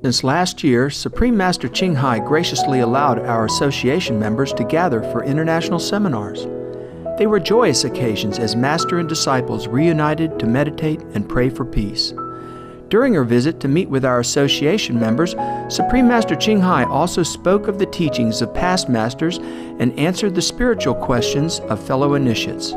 Since last year, Supreme Master Ching Hai graciously allowed our association members to gather for international seminars. They were joyous occasions as Master and disciples reunited to meditate and pray for peace. During her visit to meet with our association members, Supreme Master Ching Hai also spoke of the teachings of past masters and answered the spiritual questions of fellow initiates.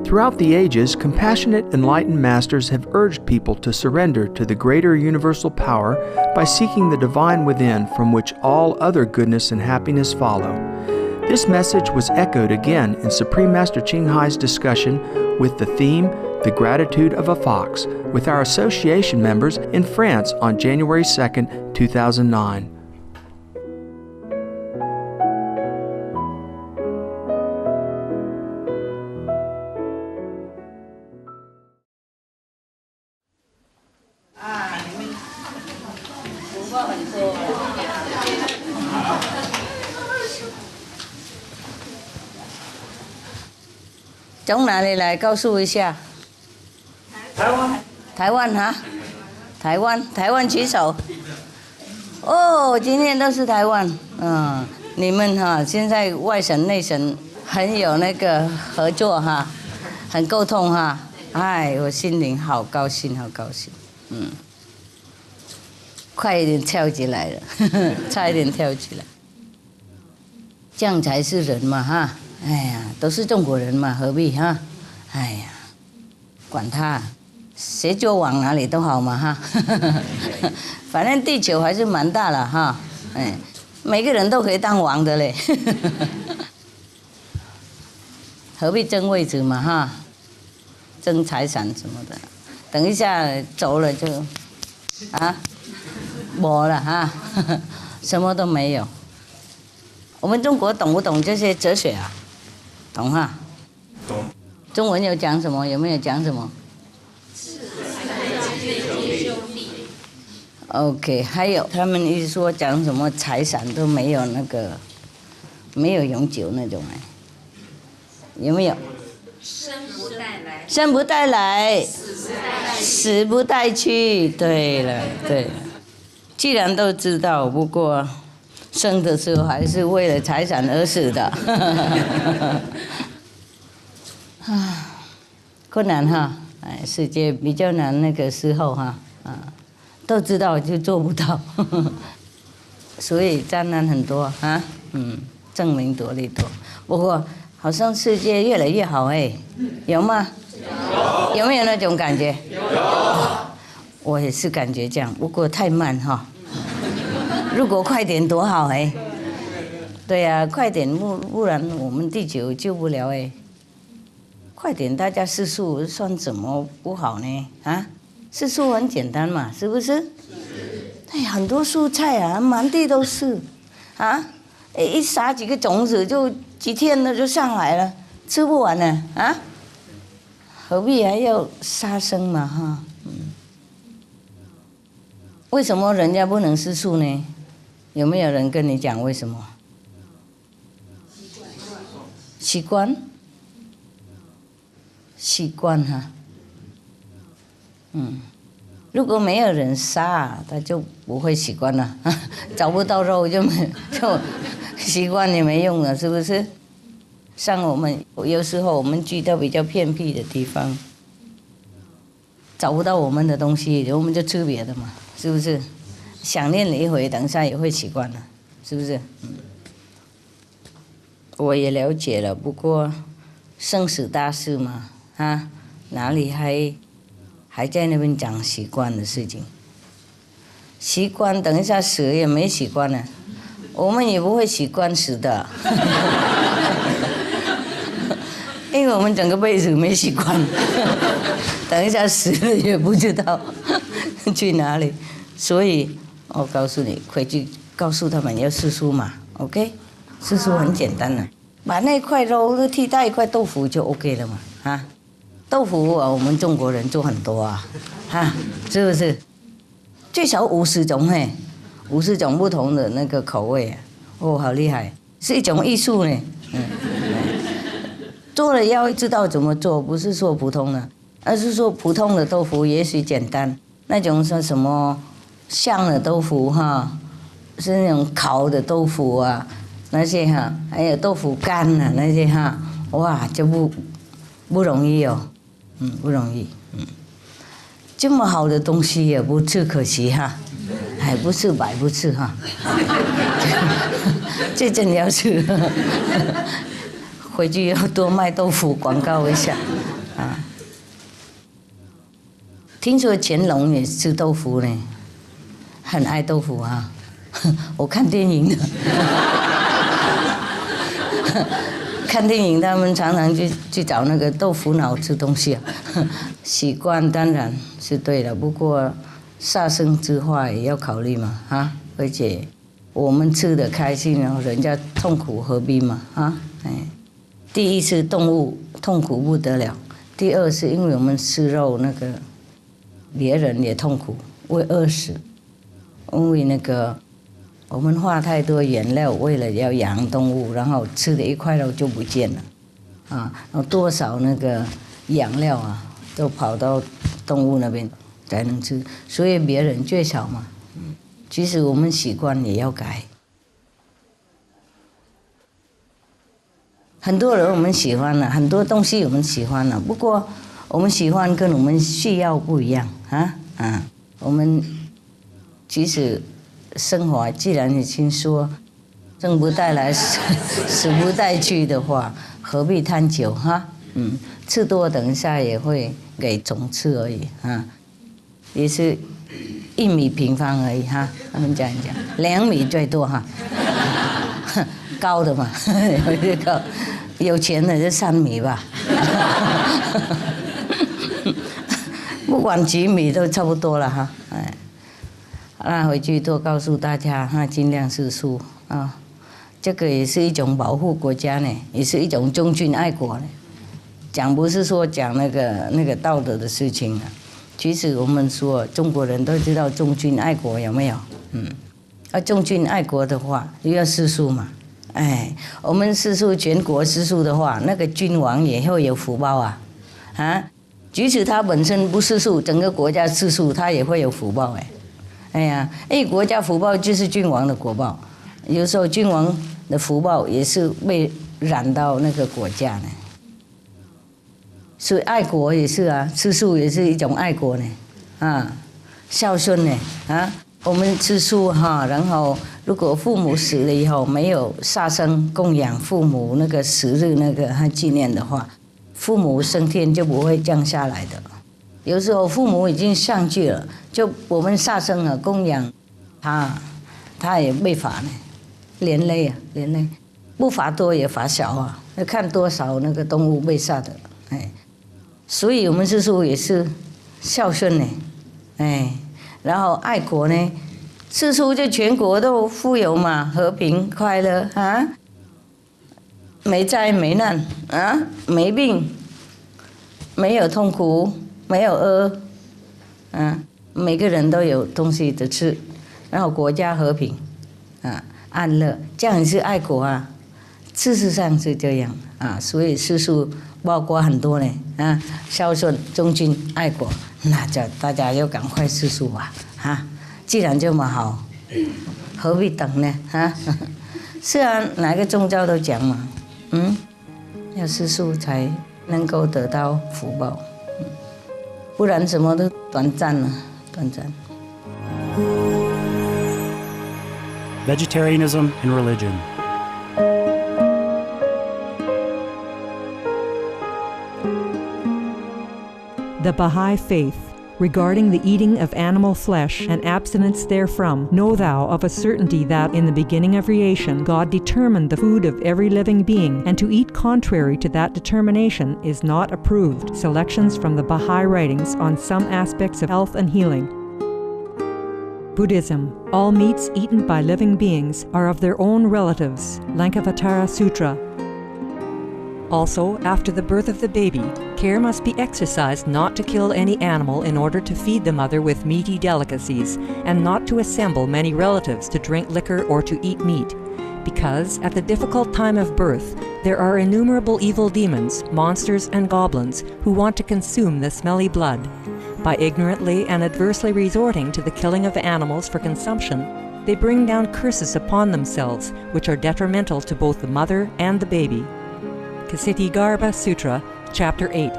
Throughout the ages, compassionate, enlightened masters have urged people to surrender to the greater universal power by seeking the divine within from which all other goodness and happiness follow. This message was echoed again in Supreme Master Ching Hai's discussion with the theme, The Gratitude of a Fox, with our association members in France on January 2nd, 2009.从哪里来？告诉一下。台湾。台湾哈？台湾举手。哦，今天都是台湾。你们哈现在外省内省很有那个合作哈，很沟通哈。哎，我心灵好高兴，好高兴。快一点跳起来了，差一点跳起来。这样才是人嘛哈。哎呀，都是中国人嘛，何必哈？哎呀，管他，谁就往哪里都好嘛哈。反正地球还是蛮大了哈，哎，每个人都可以当王的嘞。何必争位置嘛哈？争财产什么的，等一下走了就没了哈，什么都没有。我们中国懂不懂这些哲学啊？懂哈？懂。中文有讲什么？有没有讲什么 ？OK， 还有他们一直说讲什么财产都没有那个，没有永久那种有没有？生不带来，生不带来，死不带去。对了，对了，既然都知道，不过。生的时候还是为了财产而死的，困难哈，哎，世界比较难那个时候哈，都知道就做不到，所以灾难很多啊，证明多利多。不过好像世界越来越好哎，有吗？有没有那种感觉？有。我也是感觉这样，不过太慢哈。如果快点多好哎！对呀，快点，不然我们地球救不了哎。快点，大家吃素算怎么不好呢？吃素很简单嘛，是不是？哎，很多蔬菜啊，满地都是，一撒几个种子就几天了就上来了，吃不完呢何必还要杀生嘛哈？为什么人家不能吃素呢？有没有人跟你讲为什么？习惯哈，如果没有人杀，他就不会习惯了，找不到肉就习惯也没用了，是不是？像我们有时候我们去到比较偏僻的地方，找不到我们的东西，我们就吃别的嘛，是不是？想念了一回，等一下也会习惯了，是不是？我也了解了，不过生死大事嘛，哪里还在那边讲习惯的事情？习惯等一下死也没习惯了，我们也不会习惯死的，因为我们整个辈子没习惯，等一下死了也不知道去哪里，所以。我告诉你，回去告诉他们要吃素嘛 ，OK？ 吃素很简单的，把那块肉替代一块豆腐就 OK 了嘛，豆腐我们中国人做很多是不是？最少50种50种不同的那个口味好厉害，是一种艺术呢。做了要知道怎么做，不是说普通的，而是说普通的豆腐也许简单，那种说什么香的豆腐哈，是那种烤的豆腐啊，那些哈，还有豆腐干啊那些哈，哇，就不容易哦，不容易，这么好的东西也不吃，可惜哈，还不吃白不吃哈，这真要吃，回去要多卖豆腐广告一下啊。听说乾隆也吃豆腐呢，很爱豆腐啊，我看电影的。看电影，他们常常去找那个豆腐脑吃东西啊，习惯当然是对的，不过杀生之话也要考虑嘛啊，而且我们吃的开心哦，人家痛苦何必嘛啊？第一是动物痛苦不得了，第二是因为我们吃肉那个别人也痛苦，会饿死，因为那个。我们花太多原料，为了要养动物，然后吃的一块肉就不见了，啊，然后多少那个养料啊，都跑到动物那边才能吃，所以别人最少嘛。其实我们习惯也要改。很多人我们喜欢了，很多东西我们喜欢了，不过我们喜欢跟我们需要不一样啊。我们其实。生活既然已经说生不带来死不带去的话，何必贪久哈？吃多等一下也会给总吃而已啊，也是1米平方而已哈。他们讲2米最多哈，高的嘛，有钱的就3米吧，不管几米都差不多了哈。那回去多告诉大家，尽量吃素啊，这个也是一种保护国家呢，也是一种忠君爱国呢。讲不是说讲那个道德的事情啊，其实我们说中国人都知道忠君爱国有没有？忠君爱国的话，又要吃素嘛。我们吃素，全国吃素的话，那个君王也会有福报啊。即使他本身不吃素，整个国家吃素，他也会有福报国家福报就是君王的国报，有时候君王的福报也是被染到那个国家呢。所以爱国也是啊，吃素也是一种爱国呢，孝顺呢我们吃素然后如果父母死了以后没有杀生供养父母那个死日那个纪念的话，父母升天就不会降下来的。有时候父母已经上去了，就我们杀生供养他也被罚呢，连累，不罚多也罚小啊，要看多少那个动物被杀的，所以我们吃素也是孝顺呢，然后爱国呢，吃素就全国都富有嘛，和平快乐啊，没灾没难啊，没病，没有痛苦。没有饿，每个人都有东西的吃，然后国家和平，安乐，这样是爱国啊。事实上是这样啊，所以吃素包括很多呢孝顺、忠君、爱国，那就大家要赶快吃素吧既然这么好，何必等呢虽然哪个宗教都讲嘛，要吃素才能够得到福报。不然什么都短暂了，短暂。Vegetarianism and religion. The Baha'i Faith. Regarding the eating of animal flesh and abstinence therefrom, know thou of a certainty that in the beginning of creation God determined the food of every living being, and to eat contrary to that determination is not approved. Selections from the Baha'i writings on some aspects of health and healing. Buddhism. All meats eaten by living beings are of their own relatives. Lankavatara Sutra. Also, after the birth of the baby, care must be exercised not to kill any animal in order to feed the mother with meaty delicacies, and not to assemble many relatives to drink liquor or to eat meat, because at the difficult time of birth there are innumerable evil demons, monsters and goblins who want to consume the smelly blood. By ignorantly and adversely resorting to the killing of animals for consumption, they bring down curses upon themselves, which are detrimental to both the mother and the baby. Kshitigarbha Sutra, Chapter 8.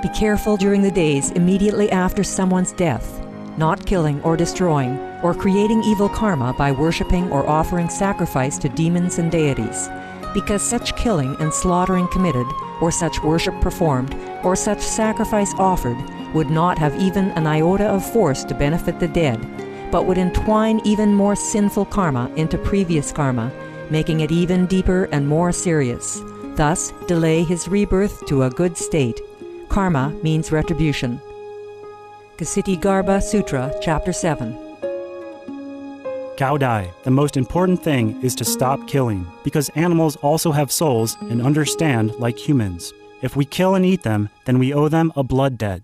Be careful during the days immediately after someone's death, not killing or destroying, or creating evil karma by worshipping or offering sacrifice to demons and deities, because such killing and slaughtering committed, or such worship performed, or such sacrifice offered, would not have even an iota of force to benefit the dead, but would entwine even more sinful karma into previous karma, making it even deeper and more serious, thus delay his rebirth to a good state. Karma means retribution. Kshitigarbha Sutra, Chapter 7. Gaudai, the most important thing is to stop killing, because animals also have souls and understand like humans. If we kill and eat them, then we owe them a blood debt.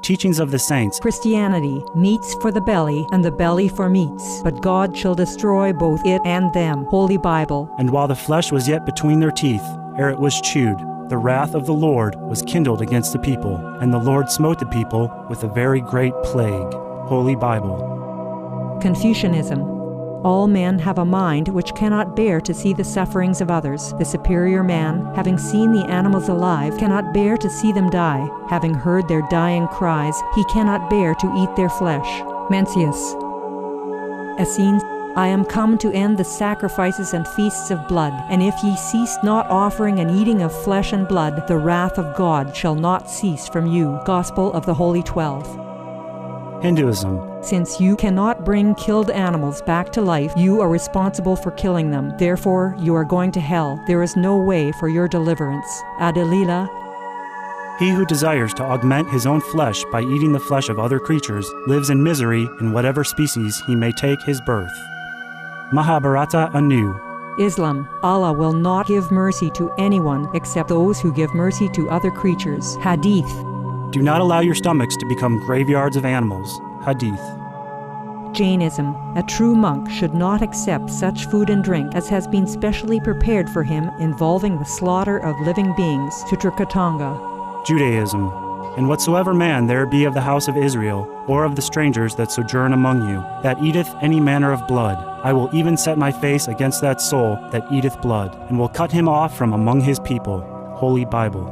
Teachings of the Saints. Christianity, meats for the belly, and the belly for meats, but God shall destroy both it and them. Holy Bible. And while the flesh was yet between their teeth, ere it was chewed, the wrath of the Lord was kindled against the people, and the Lord smote the people with a very great plague. Holy Bible. Confucianism. All men have a mind which cannot bear to see the sufferings of others. The superior man, having seen the animals alive, cannot bear to see them die. Having heard their dying cries, he cannot bear to eat their flesh. Mencius. Essenes. I am come to end the sacrifices and feasts of blood, and if ye cease not offering and eating of flesh and blood, the wrath of God shall not cease from you. Gospel of the Holy 12. Hinduism. Since you cannot bring killed animals back to life, you are responsible for killing them. Therefore, you are going to hell. There is no way for your deliverance. Adilila. He who desires to augment his own flesh by eating the flesh of other creatures lives in misery in whatever species he may take his birth. Mahabharata anew. Islam. Allah will not give mercy to anyone except those who give mercy to other creatures. Hadith. Do not allow your stomachs to become graveyards of animals. Hadith. Jainism. A true monk should not accept such food and drink as has been specially prepared for him involving the slaughter of living beings. Sutrakatanga. Judaism. And whatsoever man there be of the house of Israel, or of the strangers that sojourn among you, that eateth any manner of blood, I will even set my face against that soul that eateth blood, and will cut him off from among his people. Holy Bible.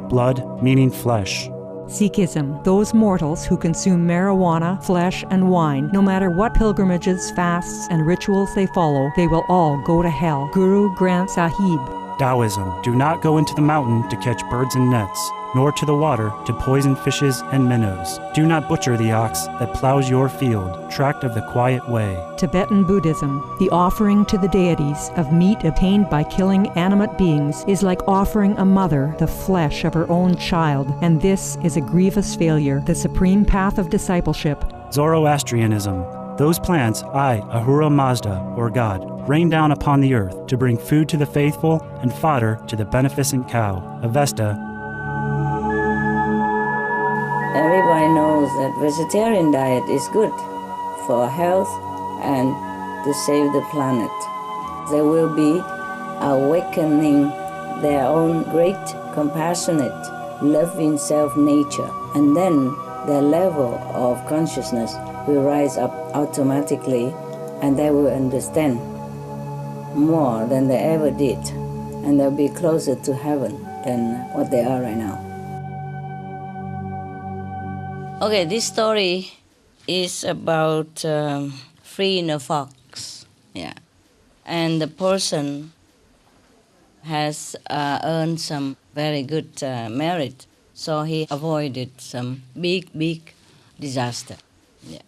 Blood meaning flesh. Sikhism. Those mortals who consume marijuana, flesh, and wine, no matter what pilgrimages, fasts, and rituals they follow, they will all go to hell. Guru Granth Sahib. Taoism. Do not go into the mountain to catch birds and nets, nor to the water to poison fishes and minnows. Do not butcher the ox that plows your field, tract of the quiet way. Tibetan Buddhism. The offering to the deities of meat obtained by killing animate beings is like offering a mother the flesh of her own child, and this is a grievous failure. The supreme path of discipleship. Zoroastrianism. Those plants I, Ahura Mazda, or God, rain down upon the earth to bring food to the faithful and fodder to the beneficent cow. Avesta. Everybody knows that vegetarian diet is good for health and to save the planet. They will be awakening their own great, compassionate, loving self-nature, and then their level of consciousness will rise up automatically, and they will understand more than they ever did, and they'll be closer to heaven than what they are right now. Okay, this story is about freeing a fox. Yeah, and the person has earned some very good merit, so he avoided some big disaster. Yeah.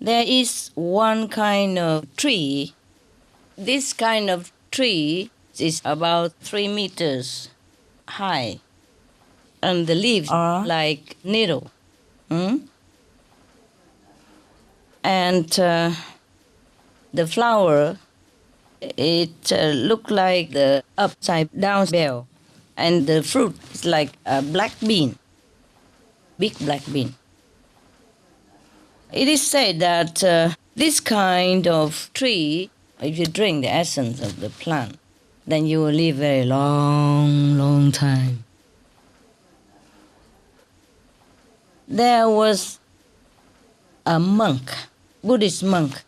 There is one kind of tree. This kind of tree is about 3 meters high, and the leaves are like needle. And the flower, it looked like the upside down bell, and the fruit is like a black bean, big black bean. It is said that this kind of tree, if you drink the essence of the plant, then you will live very long time. there was a monk, Buddhist monk.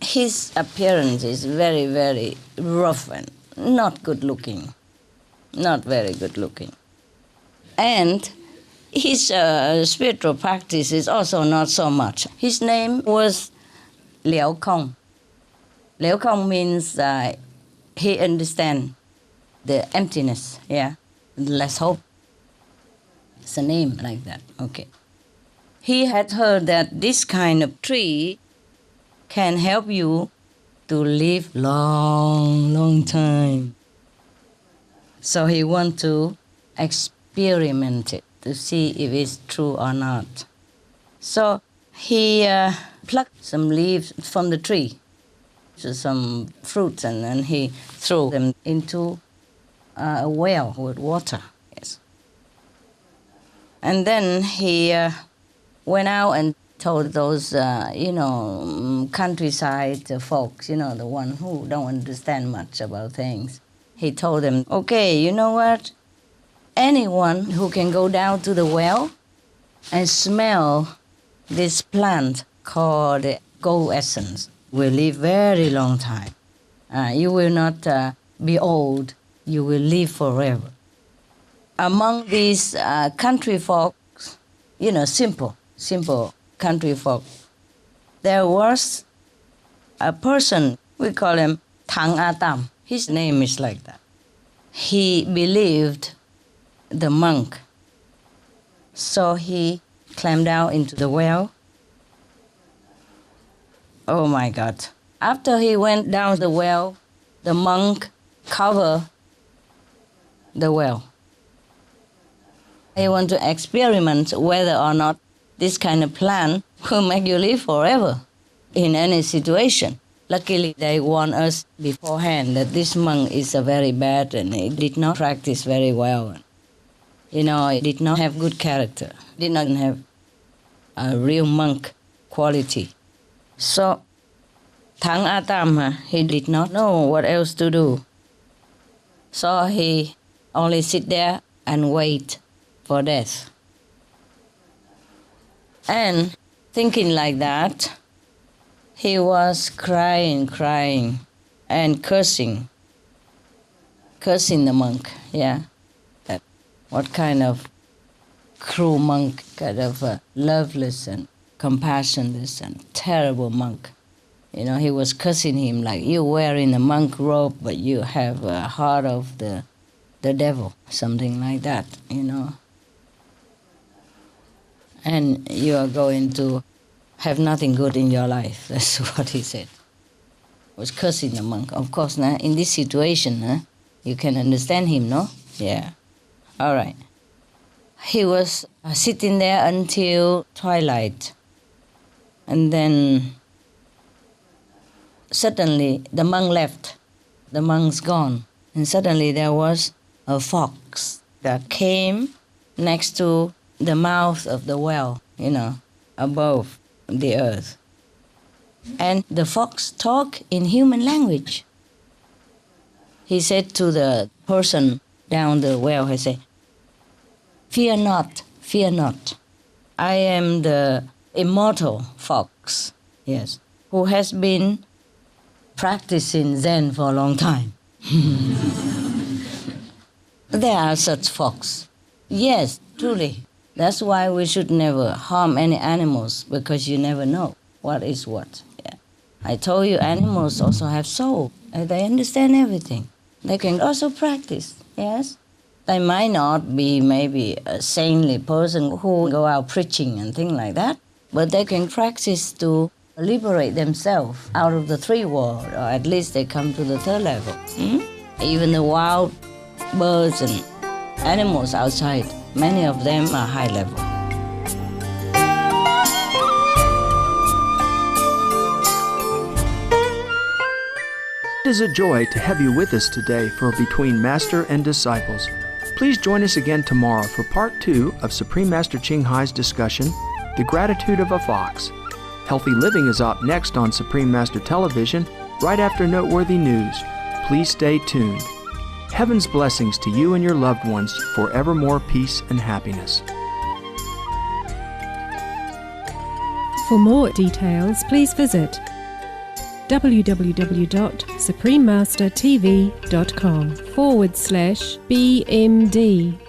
His appearance is very, very rough and not good looking, not very good looking. And his spiritual practice is also not so much. His name was Liao Kong. Liao Kong means he understands the emptiness, yeah, less hope. It's a name like that, okay. He had heard that this kind of tree can help you to live long, long time. So he want to experiment it to see if it's true or not. So he plucked some leaves from the tree, so some fruits, and then he threw them into a well with water. Yes. And then he went out and told those, countryside folks, the one who don't understand much about things. He told them, okay, you know what? Anyone who can go down to the well and smell this plant called gold essence will live very long time. You will not be old. You will live forever. Among these country folks, simple country folk, there was a person, we call him Thang Atam. His name is like that. He believed the monk. So he climbed down into the well. Oh my God. After he went down the well, the monk covered the well. He wanted to experiment whether or not this kind of plant will make you live forever in any situation. Luckily, they warned us beforehand that this monk is very bad and he did not practice very well. He did not have good character, did not have a real monk quality. So, Thang Atam, he did not know what else to do. So he only sit there and wait for death. And thinking like that, he was crying, and cursing the monk, yeah. What kind of cruel monk, kind of loveless and compassionless and terrible monk. He was cursing him like, you wearing a monk robe, but you have a heart of the devil, something like that, And you are going to have nothing good in your life. That's what he said. He was cursing the monk. Of course, in this situation, you can understand him, no? Yeah. All right. He was sitting there until twilight. And then suddenly the monk left. The monk's gone. And suddenly there was a fox that came next to the mouth of the well, above the earth. And the fox talked in human language. He said to the person down the well, he said, fear not, fear not. I am the immortal fox, yes, who has been practicing Zen for a long time. There are such fox. Yes, truly. That's why we should never harm any animals, because you never know what is what. Yeah. I told you animals also have soul. They understand everything. They can also practice, yes? They might not be maybe a saintly person who go out preaching and things like that, but they can practice to liberate themselves out of the three world, or at least they come to the third level. Even the wild birds and animals outside, many of them are high level. It is a joy to have you with us today for Between Master and Disciples. Please join us again tomorrow for Part 2 of Supreme Master Ching Hai's discussion, The Gratitude of a Fox. Healthy Living is up next on Supreme Master Television, right after Noteworthy News. Please stay tuned. Heaven's blessings to you and your loved ones for evermore peace and happiness. For more details, please visit www.suprememastertv.com/BMD